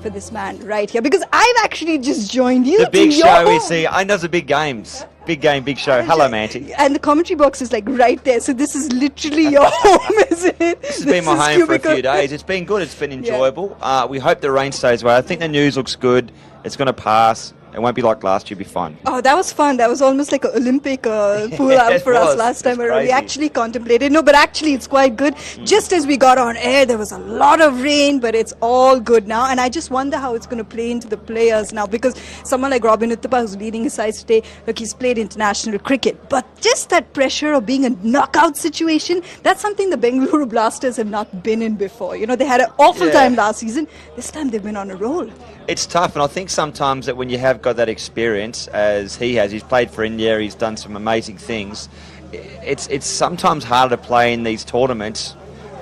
for this man right here, because I've actually just joined you. The big to your show we home. see. I know the big games. Big game, big show. Hello, Mayanti. And the commentary box is like right there, so this is literally your home, isn't it? This has been my home for a few days. It's been good. It's been enjoyable. We hope the rain stays away. I think the news looks good. It's going to pass. It won't be like last year. It'll be fun. Oh, that was fun. That was almost like an Olympic pool out for us last time around. We actually contemplated. No, but actually it's quite good. Just as we got on air, there was a lot of rain, but it's all good now. And I just wonder how it's going to play into the players now, because someone like Robin Uthappa, who's leading his side today, look, he's played international cricket. But just that pressure of being a knockout situation, that's something the Bengaluru Blasters have not been in before. You know, they had an awful time last season. This time they've been on a roll. It's tough, and I think sometimes that when you have got that experience, as he has, he's played for India, he's done some amazing things, it's sometimes harder to play in these tournaments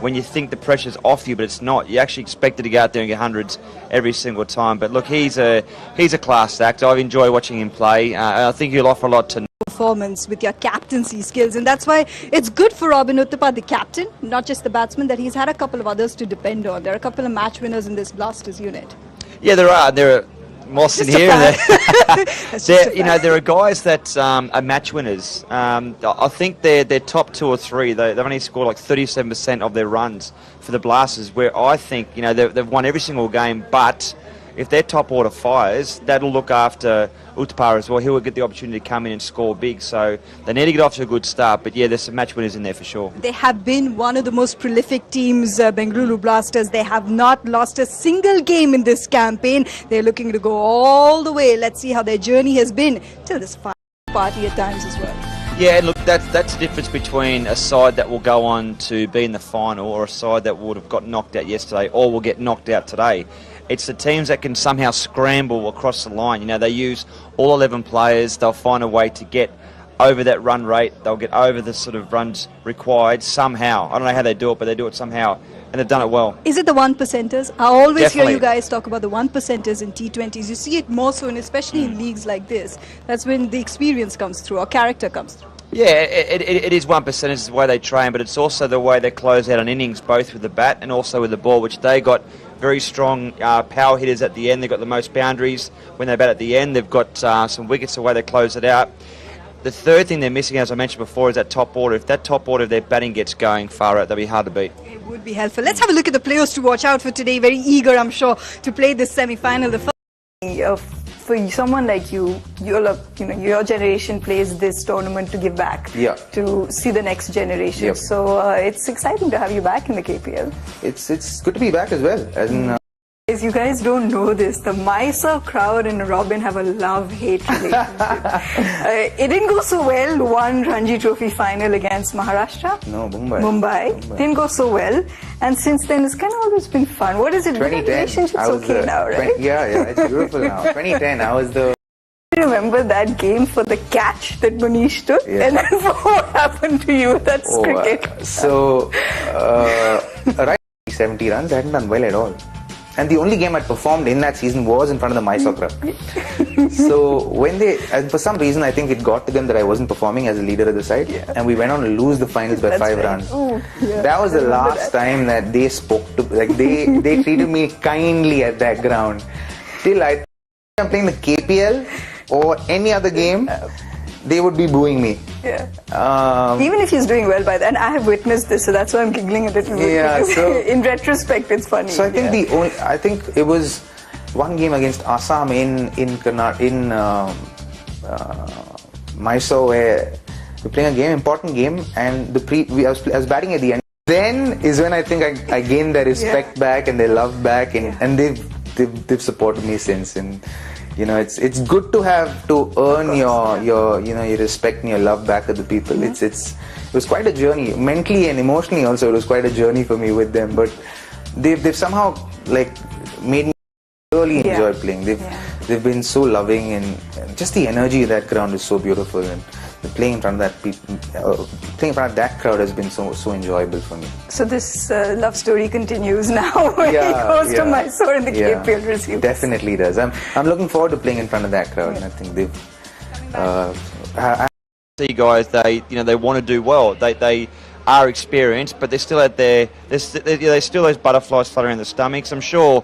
when you think the pressure's off you, but it's not. You actually expected to go out there and get hundreds every single time. But look, he's a class act. I enjoy watching him play. I think he'll offer a lot to performance with your captaincy skills, and that's why it's good for Robin Uthappa, the captain, not just the batsman, that he's had a couple of others to depend on. There are a couple of match winners in this Blasters unit. Yeah, there are. There are more sitting here. There are guys that are match winners. I think they're top 2 or 3. They've only scored like 37% of their runs for the Blasters, where I think they've won every single game. But if their top order fires, that'll look after Uthappa as well. He will get the opportunity to come in and score big. So they need to get off to a good start. But yeah, there's some match winners in there for sure. They have been one of the most prolific teams, Bengaluru Blasters. They have not lost a single game in this campaign. They're looking to go all the way. Let's see how their journey has been till this final party at times as well. Yeah, look, that's the difference between a side that will go on to be in the final or a side that would have got knocked out yesterday or will get knocked out today. It's the teams that can somehow scramble across the line. They use all 11 players. They'll find a way to get over that run rate. They'll get over the sort of runs required somehow. I don't know how they do it, but they do it somehow. And they've done it well. Is it the 1%ers? I always Definitely. hear you guys talk about the 1%ers in T20s. You see it more so, and especially in leagues like this. That's when the experience comes through, or character comes through. Yeah, it is 1%. It's the way they train, but it's also the way they close out an innings, both with the bat and also with the ball, which they got very strong power hitters at the end. They've got the most boundaries when they bat at the end. They've got some wickets the way they close it out. The third thing they're missing, as I mentioned before, is that top order. If that top order of their batting gets going far out, they'll be hard to beat. It would be helpful. Let's have a look at the players to watch out for today. Very eager, I'm sure, to play this semi-final. The first for someone like you, your generation plays this tournament to give back, to see the next generation. So it's exciting to have you back in the KPL. It's good to be back as well. As in, You guys don't know this. The Mysore crowd and Robin have a love-hate relationship. It didn't go so well. One Ranji Trophy final against Maharashtra. No, Mumbai. Mumbai. Didn't go so well. And since then, it's kind of always been fun. What is it? 2010. Relationship's okay now, right? Yeah, it's beautiful now. 2010, I was the... I remember that game for the catch that Manish took, and then for what happened to you. That's cricket. Right, 70 runs, I hadn't done well at all. And the only game I performed in that season was in front of the Mysore crowd. So when for some reason, I think it got to them that I wasn't performing as a leader of the side, and we went on to lose the finals by 5 runs. Oh, that was the last time that they spoke to, they treated me kindly at that ground. Till I'm playing the KPL or any other game, they would be booing me. Even if he's doing well by then, I have witnessed this, so that's why I'm giggling a little bit. So in retrospect, it's funny. So I think I think it was one game against Assam in Mysore where we're playing a important game, and I was batting at the end. Then is when I think I gained their respect back and their love back, and they've supported me since. And it's good to have to earn your respect and your love back of the people. It was quite a journey, mentally and emotionally also. It was quite a journey for me with them, but they've somehow made me really enjoy playing. They've been so loving, and just the energy of that ground is so beautiful, and playing in front of that crowd has been so enjoyable for me. So this love story continues now when he goes to Mysore and the KPL receives. Definitely does. I'm looking forward to playing in front of that crowd, and I think they've. See guys, they want to do well. They are experienced, but they're still at there's still those butterflies fluttering in the stomachs. I'm sure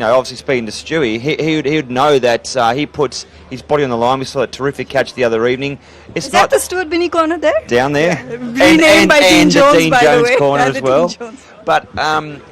obviously speaking to Stewie, he would know that he puts his body on the line. We saw a terrific catch the other evening. It's Is not that the Stuart Binney corner there? down there, Renamed by Dean Jones, the Dean by the Jones way. corner And as the well. Dean Jones. But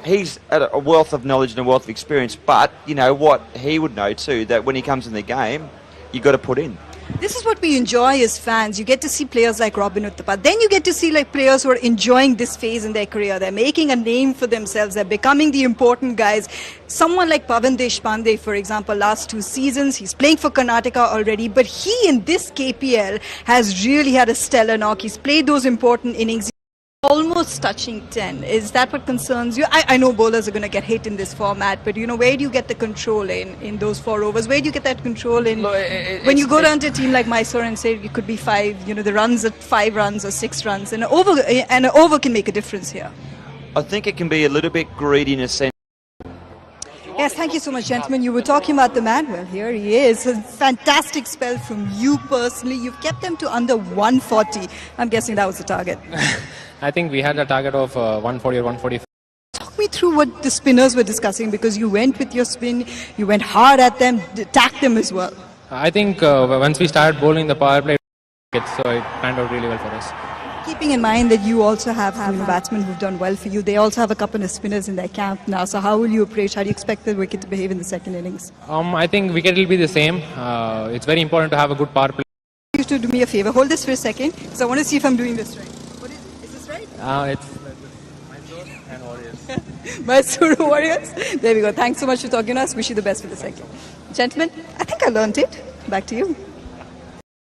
he's a wealth of knowledge and a wealth of experience. But you know what he would know too, that when he comes in the game, you got to put in. This is what we enjoy as fans. You get to see players like Robin Uthappa. Then you get to see like players who are enjoying this phase in their career. They're making a name for themselves. They're becoming the important guys. Someone like Pavan Deshpande, for example, last 2 seasons, he's playing for Karnataka already. But he in this KPL has really had a stellar knock. He's played those important innings. Almost touching 10. Is that what concerns you? I know bowlers are going to get hit in this format, but where do you get the control in those 4 overs? Where do you get that control in when you go down to a team like Mysore and say it could be 5, the runs at 5 runs or 6 runs, and an over can make a difference here. I think it can be a little bit greedy in a sense. Yes, thank you so much, gentlemen. You were talking about the man. Well, here he is. A fantastic spell from you personally. You've kept them to under 140. I'm guessing that was the target. I think we had a target of 140 or 145. Talk me through what the spinners were discussing, because you went with your spin, you went hard at them, attacked them as well. I think once we started bowling the power play, so it panned out really well for us. Keeping in mind that you also have batsmen who've done well for you, they also have a couple of spinners in their camp now. So how will you approach? How do you expect the wicket to behave in the second innings? I think wicket will be the same. It's very important to have a good power play. You to do me a favor. Hold this for a second, because I want to see if I'm doing this right. Is this right? It's Mysore and Warriors. Mysore Warriors. There we go. Thanks so much for talking to us. Wish you the best for the second. Gentlemen, I think I learned it. Back to you.